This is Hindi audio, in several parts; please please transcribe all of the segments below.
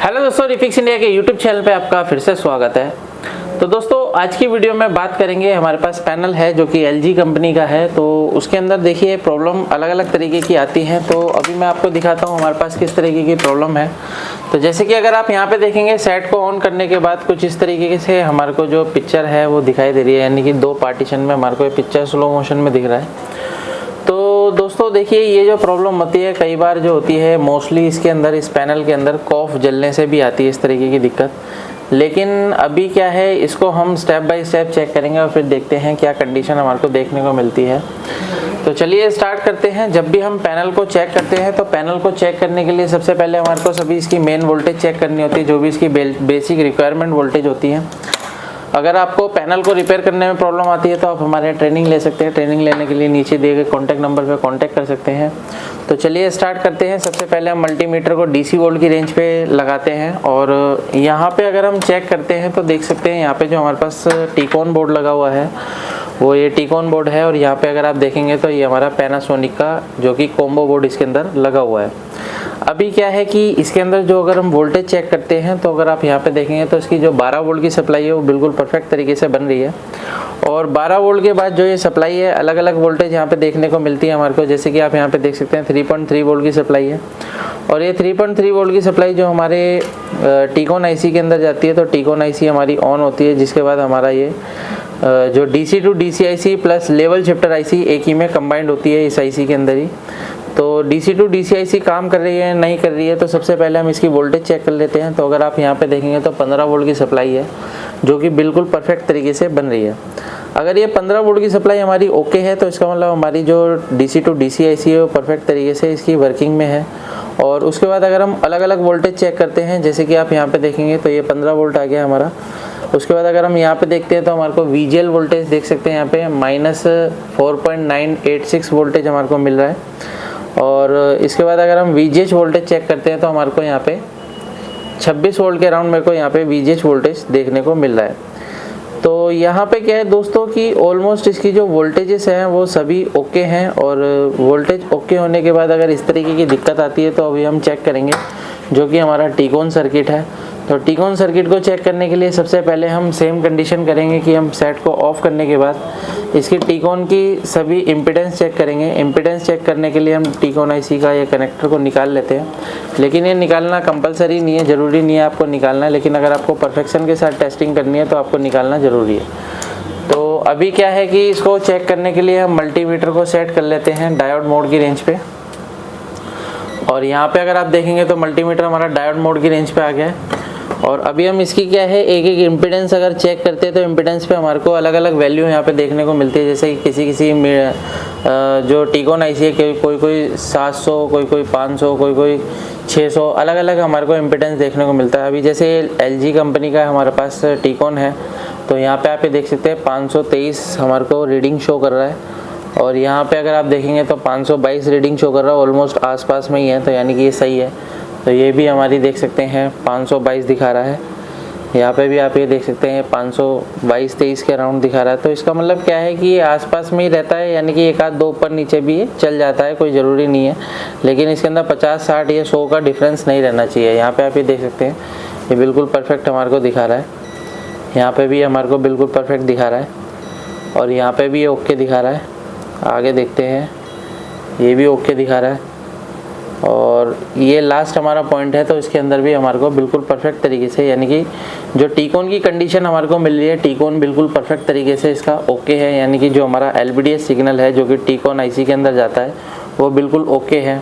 हेलो दोस्तों, रिफिक्स इंडिया के यूट्यूब चैनल पे आपका फिर से स्वागत है। तो दोस्तों आज की वीडियो में बात करेंगे, हमारे पास पैनल है जो कि LG कंपनी का है। तो उसके अंदर देखिए प्रॉब्लम अलग अलग तरीके की आती हैं। तो अभी मैं आपको दिखाता हूँ हमारे पास किस तरीके की प्रॉब्लम है। तो जैसे कि अगर आप यहाँ पे देखेंगे, सेट को ऑन करने के बाद कुछ इस तरीके से हमारे को जो पिक्चर है वो दिखाई दे रही है, यानी कि दो पार्टीशन में हमारे को ये पिक्चर स्लो मोशन में दिख रहा है। तो दोस्तों देखिए, ये जो प्रॉब्लम होती है कई बार जो होती है, मोस्टली इसके अंदर, इस पैनल के अंदर कॉफ जलने से भी आती है इस तरीके की दिक्कत। लेकिन अभी क्या है, इसको हम स्टेप बाय स्टेप चेक करेंगे और फिर देखते हैं क्या कंडीशन हमारे को देखने को मिलती है। तो चलिए स्टार्ट करते हैं। जब भी हम पैनल को चेक करते हैं तो पैनल को चेक करने के लिए सबसे पहले हमारे को सभी इसकी मेन वोल्टेज चेक करनी होती है, जो भी इसकी बेसिक रिक्वायरमेंट वोल्टेज होती है। अगर आपको पैनल को रिपेयर करने में प्रॉब्लम आती है तो आप हमारे ट्रेनिंग ले सकते हैं। ट्रेनिंग लेने के लिए नीचे दिए गए कॉन्टैक्ट नंबर पर कॉन्टैक्ट कर सकते हैं। तो चलिए स्टार्ट करते हैं। सबसे पहले हम मल्टीमीटर को DC वोल्ट की रेंज पे लगाते हैं और यहाँ पे अगर हम चेक करते हैं तो देख सकते हैं यहाँ पे जो हमारे पास टीकॉन बोर्ड लगा हुआ है वो ये टीकॉन बोर्ड है। और यहाँ पे अगर आप देखेंगे तो ये हमारा पैनासोनिक का जो कि कॉम्बो बोर्ड इसके अंदर लगा हुआ है। अभी क्या है कि इसके अंदर जो अगर हम वोल्टेज चेक करते हैं तो अगर आप यहाँ पे देखेंगे तो इसकी जो 12 वोल्ट की सप्लाई है वो बिल्कुल परफेक्ट तरीके से बन रही है। और 12 वोल्ट के बाद जो ये सप्लाई है, अलग अलग वोल्टेज यहाँ पे देखने को मिलती है हमारे को। जैसे कि आप यहाँ पे देख सकते हैं 3.3 वोल्ट की सप्लाई है। और ये 3.3 वोल्ट की सप्लाई जो हमारे टीकॉन IC के अंदर जाती है, तो टीकॉन IC हमारी ऑन होती है, जिसके बाद हमारा ये जो DC to DC IC plus level shifter IC एक ही में कंबाइंड होती है इस IC के अंदर ही। तो DC टू DC IC काम कर रही है नहीं कर रही है, तो सबसे पहले हम इसकी वोल्टेज चेक कर लेते हैं। तो अगर आप यहाँ पे देखेंगे तो 15 वोल्ट की सप्लाई है जो कि बिल्कुल परफेक्ट तरीके से बन रही है। अगर ये 15 वोल्ट की सप्लाई हमारी ओके है तो इसका मतलब हमारी जो DC टू DC IC है वो परफेक्ट तरीके से इसकी वर्किंग में है। और उसके बाद अगर हम अलग अलग वोल्टेज चेक करते हैं, जैसे कि आप यहाँ पे देखेंगे तो ये 15 वोल्ट आ गया हमारा। उसके बाद अगर हम यहाँ पे देखते हैं तो हमारे को VGL वोल्टेज देख सकते हैं, यहाँ पे -4.986 वोल्टेज हमारे को मिल रहा है। और इसके बाद अगर हम VGH वोल्टेज चेक करते हैं तो हमारे को यहाँ पे 26 वोल्ट के अराउंड मेरे को यहाँ पे VGH वोल्टेज देखने को मिल रहा है। तो यहाँ पे क्या है दोस्तों कि ऑलमोस्ट इसकी जो वोल्टेजेस हैं वो सभी ओके हैं। और वोल्टेज ओके होने के बाद अगर इस तरीके की दिक्कत आती है तो अभी हम चेक करेंगे जो कि हमारा टीकॉन सर्किट है। तो टीकॉन सर्किट को चेक करने के लिए सबसे पहले हम सेम कंडीशन करेंगे कि हम सेट को ऑफ करने के बाद इसकी टीकॉन की सभी इम्पीडेंस चेक करेंगे। इम्पीडेंस चेक करने के लिए हम टीकॉन IC का ये कनेक्टर को निकाल लेते हैं। लेकिन ये निकालना कंपलसरी नहीं है, ज़रूरी नहीं है आपको निकालना है, लेकिन अगर आपको परफेक्शन के साथ टेस्टिंग करनी है तो आपको निकालना ज़रूरी है। तो अभी क्या है कि इसको चेक करने के लिए हम मल्टीमीटर को सेट कर लेते हैं डायोड मोड की रेंज पे। और यहाँ पे अगर आप देखेंगे तो मल्टीमीटर हमारा डायोड मोड की रेंज पे आ गया है। और अभी हम इसकी क्या है, एक एक इम्पीडेंस अगर चेक करते हैं तो इम्पीडेंस पे हमारे को अलग अलग वैल्यू यहाँ पे देखने को मिलती है। जैसे कि किसी जो टीकॉन IC है, कोई 700, कोई 500, कोई 600, अलग अलग हमारे को इम्पीडेंस देखने को मिलता है। अभी जैसे LG कंपनी का हमारे पास टीकॉन है तो यहाँ पे आप ये देख सकते हैं 523 हमारे को रीडिंग शो कर रहा है। और यहाँ पे अगर आप देखेंगे तो 522 रीडिंग शो कर रहा है, ऑलमोस्ट आसपास में ही है, तो यानी कि ये सही है। तो ये भी हमारी देख सकते हैं 522 दिखा रहा है। यहाँ पे भी आप ये देख सकते हैं 522-23 के अराउंड दिखा रहा है। तो इसका मतलब क्या है कि ये आसपास में ही रहता है, यानी कि एक आध दो ऊपर नीचे भी ये चल जाता है, कोई ज़रूरी नहीं है। लेकिन इसके अंदर 50, 60 या 100 का डिफरेंस नहीं रहना चाहिए। यहाँ पे आप ये देख सकते हैं ये बिल्कुल परफेक्ट हमारे को दिखा रहा है। यहाँ पे भी हमारे को बिल्कुल परफेक्ट दिखा रहा है और यहाँ पे भी ये ओके दिखा रहा है। आगे देखते हैं, ये भी ओके दिखा रहा है। और ये लास्ट हमारा पॉइंट है, तो इसके अंदर भी हमारे को बिल्कुल परफेक्ट तरीके से, यानी कि जो टीकॉन की कंडीशन हमारे को मिल रही है, टीकॉन बिल्कुल परफेक्ट तरीके से इसका ओके है। यानी कि जो हमारा LVDS सिग्नल है जो कि टीकॉन IC के अंदर जाता है वो बिल्कुल ओके है।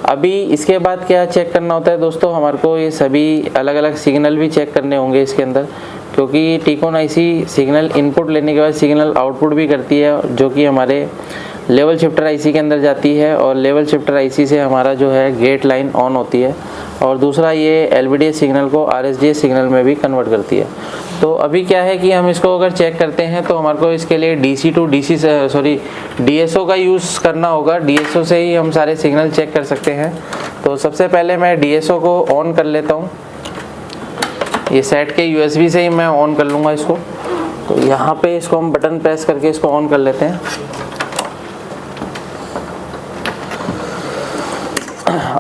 अभी इसके बाद क्या चेक करना होता है दोस्तों, हमारे को ये सभी अलग अलग सिग्नल भी चेक करने होंगे इसके अंदर, क्योंकि टीकॉन IC सिग्नल इनपुट लेने के बाद सिग्नल आउटपुट भी करती है, जो कि हमारे लेवल शिफ्टर IC के अंदर जाती है। और लेवल शिफ्टर IC से हमारा जो है गेट लाइन ऑन होती है। और दूसरा ये LVDS सिग्नल को RSDS सिग्नल में भी कन्वर्ट करती है। तो अभी क्या है कि हम इसको अगर चेक करते हैं तो हमारे को इसके लिए DSO का यूज़ करना होगा। DSO से ही हम सारे सिग्नल चेक कर सकते हैं। तो सबसे पहले मैं DSO को ऑन कर लेता हूँ। ये सेट के USB से ही मैं ऑन कर लूँगा इसको। तो यहाँ पे इसको हम बटन प्रेस करके इसको ऑन कर लेते हैं।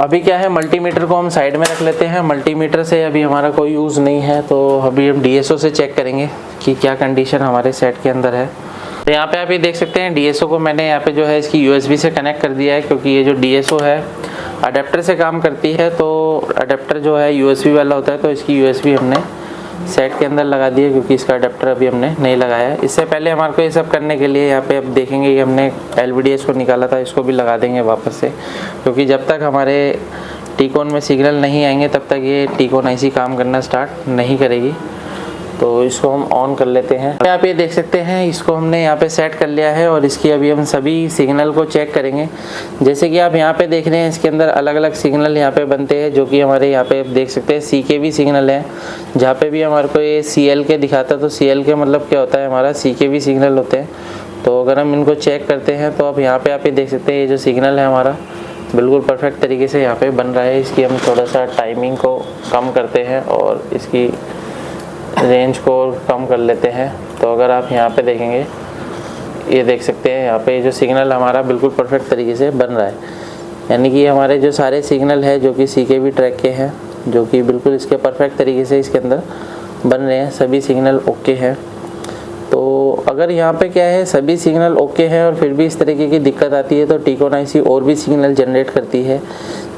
अभी क्या है, मल्टीमीटर को हम साइड में रख लेते हैं। मल्टीमीटर से अभी हमारा कोई यूज़ नहीं है, तो अभी हम DSO से चेक करेंगे कि क्या कंडीशन हमारे सेट के अंदर है। तो यहाँ पे आप ये देख सकते हैं DSO को मैंने यहाँ पे जो है इसकी USB से कनेक्ट कर दिया है, क्योंकि ये जो DSO है अडेप्टर से काम करती है। तो अडेप्टर जो है USB वाला होता है, तो इसकी USB हमने सेट के अंदर लगा दी है, क्योंकि इसका अडेप्टर अभी हमने नहीं लगाया है। इससे पहले हमारे को ये सब करने के लिए यहाँ पे अब देखेंगे ये हमने LVDS को निकाला था, इसको भी लगा देंगे वापस से, क्योंकि जब तक हमारे टीकॉन में सिग्नल नहीं आएंगे तब तक ये टीकॉन IC काम करना स्टार्ट नहीं करेगी। तो इसको हम ऑन कर लेते हैं। आप ये देख सकते हैं इसको हमने यहाँ पे सेट कर लिया है, और इसकी अभी हम सभी सिग्नल को चेक करेंगे। जैसे कि आप यहाँ पे देख रहे हैं इसके अंदर अलग अलग सिग्नल यहाँ पे बनते हैं, जो कि हमारे यहाँ पे आप देख सकते हैं CKV सिग्नल है। जहाँ पे भी हमारे को ये CL के दिखाता है, तो CL के मतलब क्या होता है, हमारा CKV सिग्नल होते हैं। तो अगर हम इनको चेक करते हैं तो अब यहाँ पे आप ये देख सकते हैं ये जो सिग्नल है हमारा बिल्कुल परफेक्ट तरीके से यहाँ पे बन रहा है। इसकी हम थोड़ा सा टाइमिंग को कम करते हैं और इसकी रेंज को कम कर लेते हैं। तो अगर आप यहाँ पे देखेंगे ये देख सकते हैं यहाँ पे जो सिग्नल हमारा बिल्कुल परफेक्ट तरीके से बन रहा है, यानी कि हमारे जो सारे सिग्नल है जो कि CKV ट्रैक के हैं, जो कि बिल्कुल इसके परफेक्ट तरीके से इसके अंदर बन रहे हैं, सभी सिग्नल ओके हैं। तो अगर यहाँ पे क्या है सभी सिग्नल ओके हैं और फिर भी इस तरीके की दिक्कत आती है, तो टीकॉन IC और भी सिग्नल जनरेट करती है।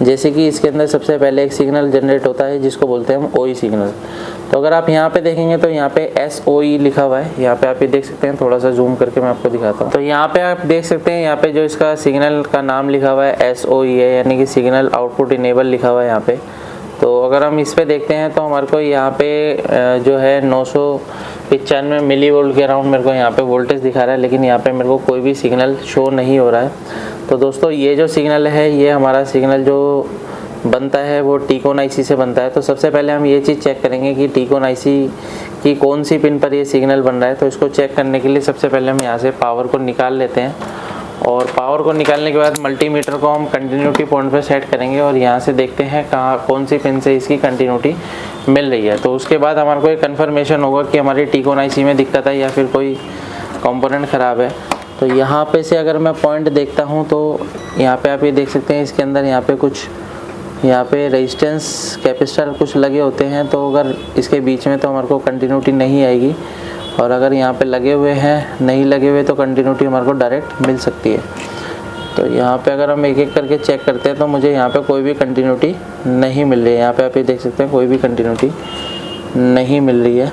जैसे कि इसके अंदर सबसे पहले एक सिग्नल जनरेट होता है जिसको बोलते हैं हम OE सिग्नल। तो अगर आप यहाँ पे देखेंगे तो यहाँ पे SOE लिखा हुआ है। यहाँ पे आप ये देख सकते हैं, थोड़ा सा जूम करके मैं आपको दिखाता हूँ। तो यहाँ पे आप देख सकते हैं यहाँ पे जो इसका सिग्नल का नाम लिखा हुआ है SOE है, यानी कि सिग्नल आउटपुट इनेबल लिखा हुआ है यहाँ पे। तो अगर हम इस पे देखते हैं तो हमारे को यहाँ पे जो है 995 मिली वोल्ट के अराउंड मेरे को यहाँ पे वोल्टेज दिखा रहा है, लेकिन यहाँ पे मेरे को कोई भी सिग्नल शो नहीं हो रहा है। तो दोस्तों ये जो सिग्नल है ये हमारा सिग्नल जो बनता है वो टीकॉन IC से बनता है। तो सबसे पहले हम ये चीज़ चेक करेंगे कि टीकॉन IC की कौन सी पिन पर ये सिग्नल बन रहा है। तो इसको चेक करने के लिए सबसे पहले हम यहाँ से पावर को निकाल लेते हैं, और पावर को निकालने के बाद मल्टीमीटर को हम कंटिन्यूटी पॉइंट पे सेट करेंगे और यहाँ से देखते हैं कौन सी पिन से इसकी कंटिन्यूटी मिल रही है। तो उसके बाद हमारे को एक कन्फर्मेशन होगा कि हमारी टीकॉन IC में दिक्कत है या फिर कोई कंपोनेंट ख़राब है। तो यहाँ पे से अगर मैं पॉइंट देखता हूँ तो यहाँ पे आप ये देख सकते हैं इसके अंदर यहाँ पे रेजिस्टेंस कैपेसिटर कुछ लगे होते हैं। तो अगर इसके बीच में तो हमारे को कंटिन्यूटी नहीं आएगी, और अगर यहाँ पे लगे हुए हैं नहीं लगे हुए तो कंटिन्यूटी हमारे को डायरेक्ट मिल सकती है। तो यहाँ पे अगर हम एक एक करके चेक करते हैं तो मुझे यहाँ पे कोई भी कंटिन्यूटी नहीं मिल रही है। यहाँ पे आप ये देख सकते हैं कोई भी कंटिन्यूटी नहीं मिल रही है।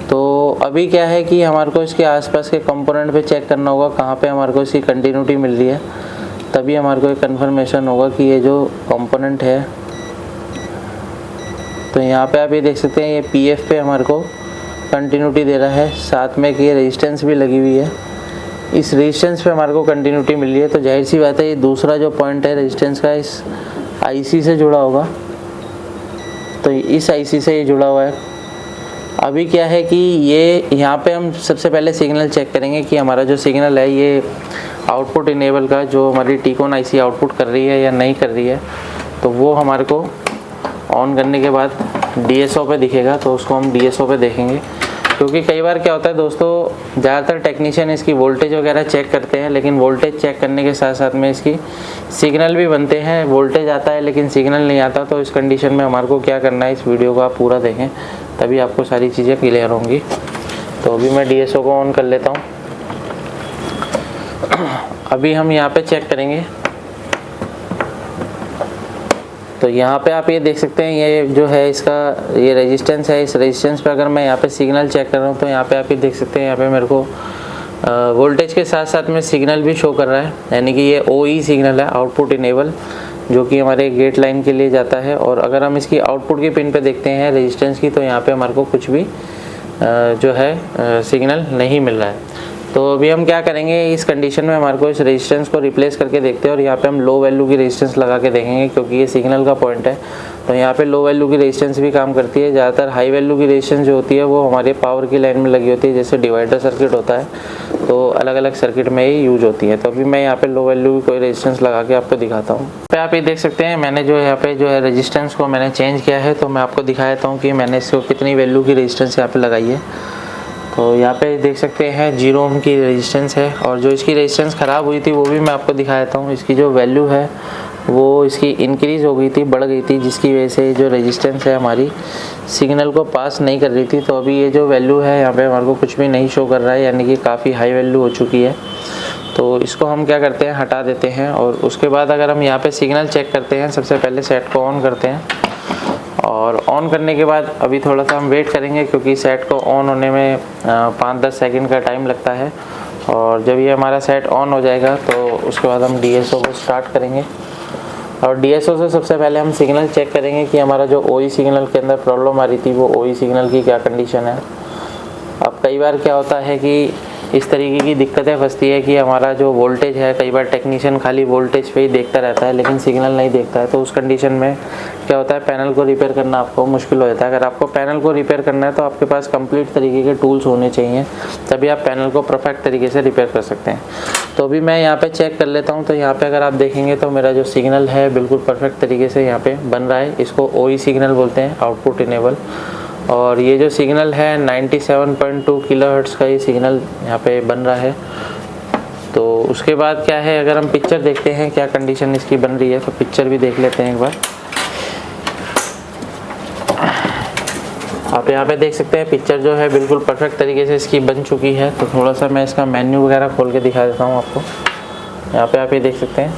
तो अभी क्या है कि हमारे को इसके आसपास के कंपोनेंट पे चेक करना होगा कहाँ पे हमारे को इसकी कंटिन्यूटी मिल रही है, तभी हमारे को एक कन्फर्मेशन होगा कि ये जो कंपोनेंट है। तो यहाँ पे आप ये देख सकते हैं ये PF पे हमारे को कंटिन्यूटी दे रहा है, साथ में कि ये रेजिस्टेंस भी लगी हुई है। इस रेजिस्टेंस पे हमारे को कंटिन्यूटी मिल रही है। तो जाहिर सी बात है ये दूसरा जो पॉइंट है रेजिस्टेंस का इस IC से जुड़ा होगा, तो इस IC से ये जुड़ा हुआ है। अभी क्या है कि ये यहाँ पे हम सबसे पहले सिग्नल चेक करेंगे कि हमारा जो सिग्नल है ये आउटपुट इनेबल का जो हमारी टीकॉन IC आउटपुट कर रही है या नहीं कर रही है। तो वो हमारे को ऑन करने के बाद DSO पे दिखेगा, तो उसको हम DSO पे देखेंगे। क्योंकि कई बार क्या होता है दोस्तों, ज़्यादातर टेक्नीशियन इसकी वोल्टेज वगैरह चेक करते हैं, लेकिन वोल्टेज चेक करने के साथ साथ में इसकी सिग्नल भी बनते हैं। वोल्टेज आता है लेकिन सिग्नल नहीं आता। तो इस कंडीशन में हमारे को क्या करना है, इस वीडियो को आप पूरा देखें तभी आपको सारी चीज़ें क्लियर होंगी। तो अभी मैं DSO को ऑन कर लेता हूँ। अभी हम यहाँ पे चेक करेंगे। तो यहाँ पे आप ये देख सकते हैं ये जो है इसका ये रेजिस्टेंस है। इस रेजिस्टेंस पे अगर मैं यहाँ पे सिग्नल चेक कर रहा हूँ तो यहाँ पे आप ये देख सकते हैं यहाँ पे मेरे को वोल्टेज के साथ साथ में सिग्नल भी शो कर रहा है, यानी कि ये OE सिग्नल है, आउटपुट इनेबल, जो कि हमारे गेट लाइन के लिए जाता है। और अगर हम इसकी आउटपुट की पिन पे देखते हैं रेजिस्टेंस की, तो यहाँ पे हमारे को कुछ भी जो है सिग्नल नहीं मिल रहा है। तो अभी हम क्या करेंगे, इस कंडीशन में हमारे को इस रेजिस्टेंस को रिप्लेस करके देखते हैं, और यहाँ पे हम लो वैल्यू की रेजिस्टेंस लगा के देखेंगे, क्योंकि ये सिग्नल का पॉइंट है। तो यहाँ पे लो वैल्यू की रेजिस्टेंस भी काम करती है। ज़्यादातर हाई वैल्यू की रेजिस्टेंस जो होती है वो हमारे पावर की लाइन में लगी होती है, जैसे डिवाइडर सर्किट होता है, तो अलग अलग सर्किट में ही यूज होती है। तो अभी मैं यहाँ पे लो वैल्यू की कोई रेजिस्टेंस लगा के आपको दिखाता हूँ। पे आप ये देख सकते हैं मैंने जो यहाँ पे जो है रेजिस्टेंस को मैंने चेंज किया है। तो मैं आपको दिखा देता हूँ कि मैंने इसको कितनी वैल्यू की रेजिस्टेंस यहाँ पे लगाई है। तो यहाँ पे देख सकते हैं 0 ओम की रेजिस्टेंस है, और जो इसकी रेजिस्टेंस ख़राब हुई थी वो भी मैं आपको दिखा देता हूँ। इसकी जो वैल्यू है वो इसकी इंक्रीज़ हो गई थी, बढ़ गई थी, जिसकी वजह से जो रेजिस्टेंस है हमारी सिग्नल को पास नहीं कर रही थी। तो अभी ये जो वैल्यू है यहाँ पे हमारे को कुछ भी नहीं शो कर रहा है, यानी कि काफ़ी हाई वैल्यू हो चुकी है। तो इसको हम क्या करते हैं, हटा देते हैं। और उसके बाद अगर हम यहाँ पे सिग्नल चेक करते हैं, सबसे पहले सेट को ऑन करते हैं, और ऑन करने के बाद अभी थोड़ा सा हम वेट करेंगे, क्योंकि सेट को ऑन होने में 5-10 सेकंड का टाइम लगता है। और जब ये हमारा सेट ऑन हो जाएगा तो उसके बाद हम DSO को स्टार्ट करेंगे, और DSO से सबसे पहले हम सिग्नल चेक करेंगे कि हमारा जो OE सिग्नल के अंदर प्रॉब्लम आ रही थी वो OE सिग्नल की क्या कंडीशन है। अब कई बार क्या होता है कि इस तरीके की दिक्कतें फंसती है कि हमारा जो वोल्टेज है, कई बार टेक्नीशियन खाली वोल्टेज पे ही देखता रहता है लेकिन सिग्नल नहीं देखता है। तो उस कंडीशन में क्या होता है, पैनल को रिपेयर करना आपको मुश्किल हो जाता है। अगर आपको पैनल को रिपेयर करना है तो आपके पास कंप्लीट तरीके के टूल्स होने चाहिए, तभी आप पैनल को परफेक्ट तरीके से रिपेयर कर सकते हैं। तो अभी मैं यहाँ पे चेक कर लेता हूँ। तो यहाँ पे अगर आप देखेंगे तो मेरा जो सिग्नल है बिल्कुल परफेक्ट तरीके से यहाँ पे बन रहा है। इसको OE सिग्नल बोलते हैं, आउटपुट इनेबल। और ये जो सिग्नल है 97.2 किलोहर्ट्ज़ का ये सिग्नल यहाँ पे बन रहा है। तो उसके बाद क्या है, अगर हम पिक्चर देखते हैं क्या कंडीशन इसकी बन रही है, तो पिक्चर भी देख लेते हैं एक बार। आप यहाँ पे देख सकते हैं पिक्चर जो है बिल्कुल परफेक्ट तरीके से इसकी बन चुकी है। तो थोड़ा सा मैं इसका मेन्यू वगैरह खोल के दिखा देता हूँ आपको। यहाँ पे आप ये देख सकते हैं,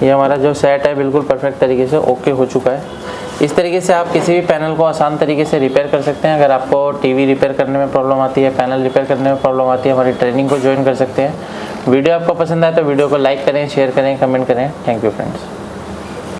ये हमारा जो सेट है बिल्कुल परफेक्ट तरीके से ओके हो चुका है। इस तरीके से आप किसी भी पैनल को आसान तरीके से रिपेयर कर सकते हैं। अगर आपको टीवी रिपेयर करने में प्रॉब्लम आती है, पैनल रिपेयर करने में प्रॉब्लम आती है, हमारी ट्रेनिंग को ज्वाइन कर सकते हैं। वीडियो आपको पसंद आए तो वीडियो को लाइक करें, शेयर करें, कमेंट करें। Thank you friends.